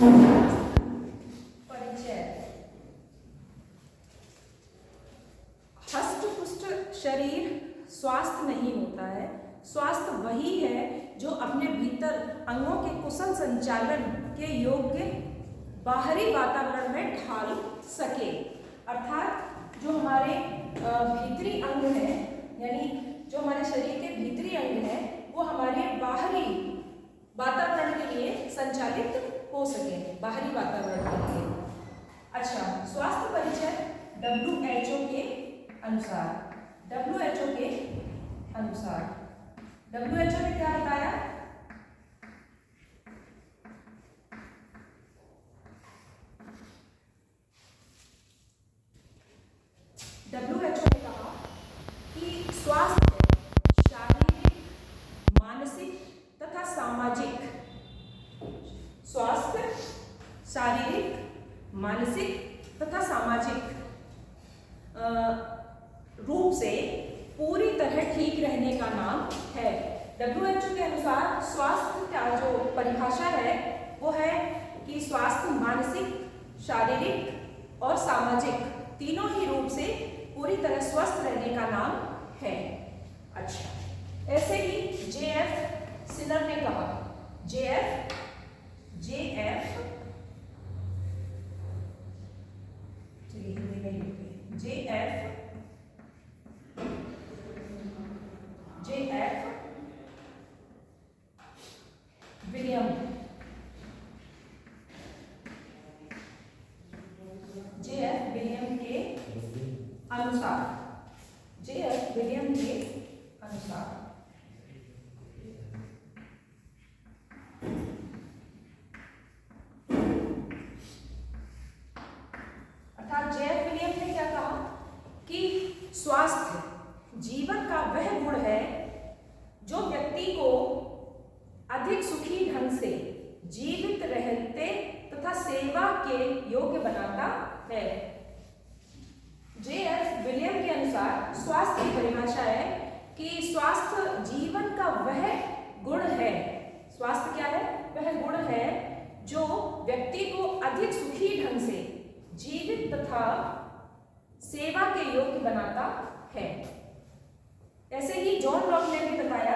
परिचय। हष्ट-पुष्ट शरीर स्वास्थ्य नहीं होता है। स्वास्थ्य वही है जो अपने भीतर अंगों के कुशल संचालन के योग्य बाहरी वातावरण में ढाल सके। अर्थात जो हमारे भीतरी अंग हैं, यानी जो हमारे शरीर के भीतरी अंग हैं, वो हमारे बाहरी वातावरण के लिए संचालित हो सके, बाहरी वातावरण के लिए। अच्छा, स्वास्थ्य परिचय WHO के अनुसार, WHO ने क्या बताया? WHO ने कहा कि स्वास्थ्य शारीरिक, मानसिक तथा सामाजिक, स्वास्थ्य शारीरिक, मानसिक तथा सामाजिक रूप से पूरी तरह ठीक रहने का नाम है। WHO के अनुसार स्वास्थ्य का जो परिभाषा है वो है कि स्वास्थ्य मानसिक, शारीरिक और सामाजिक तीनों ही रूप से पूरी तरह स्वस्थ रहने का नाम है। अच्छा, ऐसे ही JF सिलर ने कहा, JF विलियम के अनुसार, अर्थात JF विलियम ने क्या कहा कि स्वास्थ्य जीवन का वह गुण है जो व्यक्ति को अधिक सुखी ढंग से जीवित रहते तथा सेवा के योग्य बनाता है। JF विलियम के अनुसार स्वास्थ्य की परिभाषा है कि स्वास्थ्य जीवन का वह गुण है, स्वास्थ्य क्या है? वह गुण है जो व्यक्ति को अधिक सुखी ढंग से जीवित तथा सेवा के योग्य बनाता है। ऐसे ही जॉन लॉक ने भी बताया,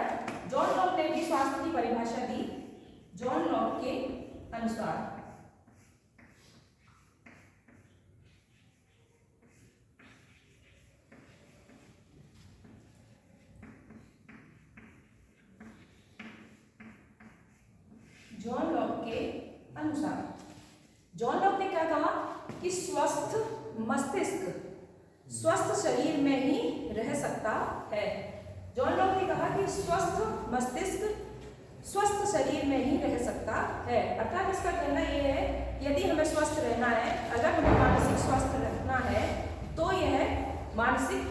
जॉन लॉक ने भी स्वास्थ्य की परिभाषा दी। जॉन लॉक के अनुसार जॉन लॉक ने क्या कहा कि स्वस्थ मस्तिष्क स्वस्थ शरीर में ही रह सकता है। जॉन लॉक ने कहा कि स्वस्थ मस्तिष्क स्वस्थ शरीर में ही रह सकता है। अर्थात इसका कहना यह है, यदि हमें स्वस्थ रहना है, अगर हमें मानसिक स्वस्थ रखना है, तो यह मानसिक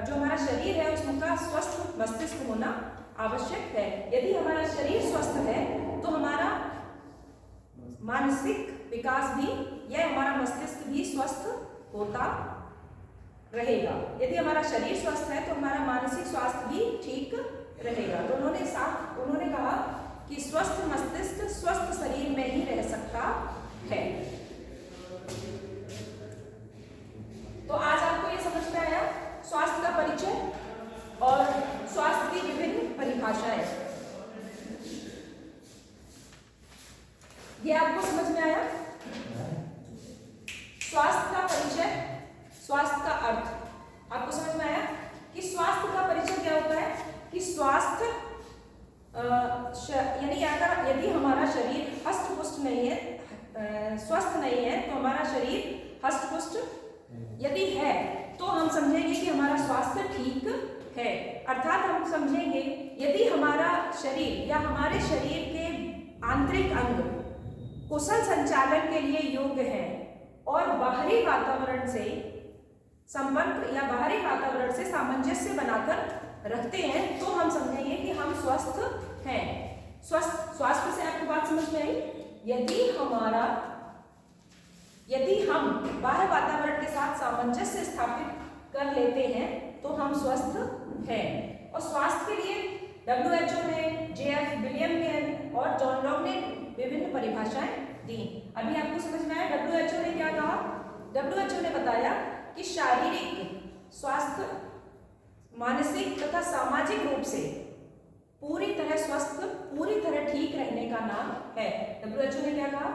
जो हमारा शरीर है उसका स्वस्थ मस्तिष्क होना आवश्यक है। यदि हमारा शरीर स्वस्थ है तो हमारा मानसिक विकास भी या हमारा मस्तिष्क भी स्वस्थ होता रहेगा। यदि हमारा शरीर स्वस्थ है तो हमारा मानसिक स्वास्थ्य भी ठीक रहेगा। तो उन्होंने कहा कि स्वस्थ मस्तिष्क स्वस्थ शरीर में ही रह सकता है। तो आज आपको ये समझ में आया स्वास्थ्य का परिचय और स्वास्थ्य की विभिन्न परिभाषाएं। ये आपको समझ में आया? स्वास्थ्य का परिचय, स्वास्थ्य का अर्थ आपको समझ में आया कि स्वास्थ्य का परिचय क्या होता है? कि स्वास्थ्य यानी यदि हमारा शरीर हष्ट-पुष्ट नहीं है, स्वस्थ नहीं है, तो हमारा शरीर हष्ट-पुष्ट यदि है तो हम समझेंगे कि हमारा स्वास्थ्य ठीक है। अर्थात हम समझेंगे यदि हमारा शरीर या हमारे शरीर के आंतरिक अंग कुशल संचालन के लिए योग्य है और बाहरी वातावरण से संपर्क या बाहरी वातावरण से सामंजस्य बनाकर रखते हैं, तो हम समझेंगे कि हम स्वस्थ हैं। स्वास्थ्य से आपको बात समझ में आई? यदि हम बाह्य वातावरण के साथ सामंजस्य स्थापित कर लेते हैं तो हम स्वस्थ हैं। और स्वास्थ्य के लिए WHO ने, JF विलियम ने और जॉन लॉक ने विभिन्न परिभाषाएं दी। अभी आपको समझ में आया WHO ने क्या कहा? WHO ने बताया कि शारीरिक स्वास्थ्य मानसिक तथा सामाजिक रूप से पूरी तरह स्वस्थ, पूरी तरह ठीक रहने का नाम है। WHO ने क्या कहा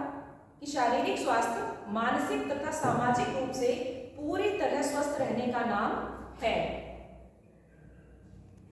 कि शारीरिक स्वास्थ्य मानसिक तथा सामाजिक रूप से पूरी तरह स्वस्थ रहने का नाम है।